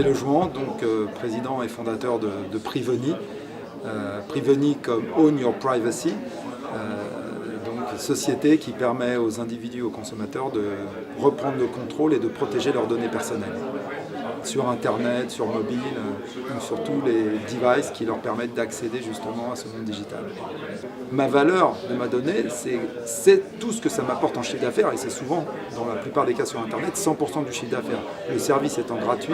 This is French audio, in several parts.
Lejouan, donc président et fondateur de Priveni. Priveni comme Own Your Privacy, donc société qui permet aux individus, aux consommateurs de reprendre le contrôle et de protéger leurs données personnelles sur Internet, sur mobile, sur tous les devices qui leur permettent d'accéder justement à ce monde digital. Ma valeur de ma donnée, c'est tout ce que ça m'apporte en chiffre d'affaires, et c'est souvent, dans la plupart des cas sur Internet, 100% du chiffre d'affaires. Le service étant gratuit,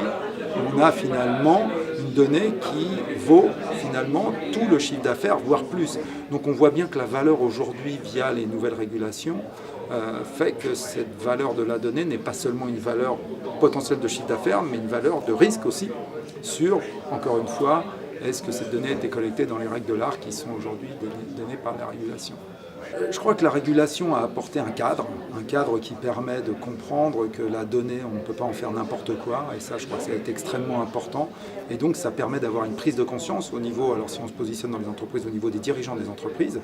on a finalement une donnée qui vaut finalement tout le chiffre d'affaires, voire plus. Donc on voit bien que la valeur aujourd'hui, via les nouvelles régulations, fait que cette valeur de la donnée n'est pas seulement une valeur potentielle de chiffre d'affaires, mais une valeur de risque aussi sur, encore une fois, est-ce que cette donnée a été collectée dans les règles de l'art qui sont aujourd'hui données par la régulation. Je crois que la régulation a apporté un cadre qui permet de comprendre que la donnée, on ne peut pas en faire n'importe quoi, et ça, je crois que ça a été extrêmement important. Et donc, ça permet d'avoir une prise de conscience au niveau, alors si on se positionne dans les entreprises, au niveau des dirigeants des entreprises,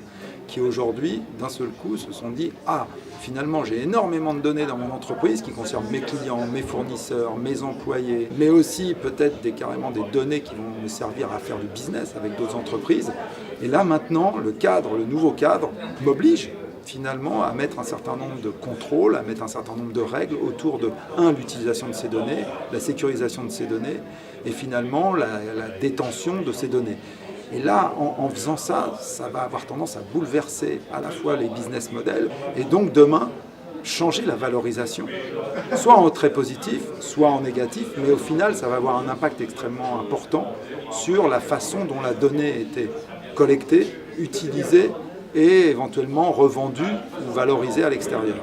qui aujourd'hui, d'un seul coup, se sont dit « Ah, finalement, j'ai énormément de données dans mon entreprise qui concernent mes clients, mes fournisseurs, mes employés, mais aussi peut-être carrément des données qui vont me servir à faire du business avec d'autres entreprises. » Et là, maintenant, le nouveau cadre, m'oblige finalement à mettre un certain nombre de contrôles, à mettre un certain nombre de règles autour de, l'utilisation de ces données, la sécurisation de ces données, et finalement la détention de ces données. Et là, en faisant ça, ça va avoir tendance à bouleverser à la fois les business models, et donc demain, changer la valorisation, soit en très positif, soit en négatif, mais au final, ça va avoir un impact extrêmement important sur la façon dont la donnée était collectée, utilisée, et éventuellement revendue ou valorisée à l'extérieur.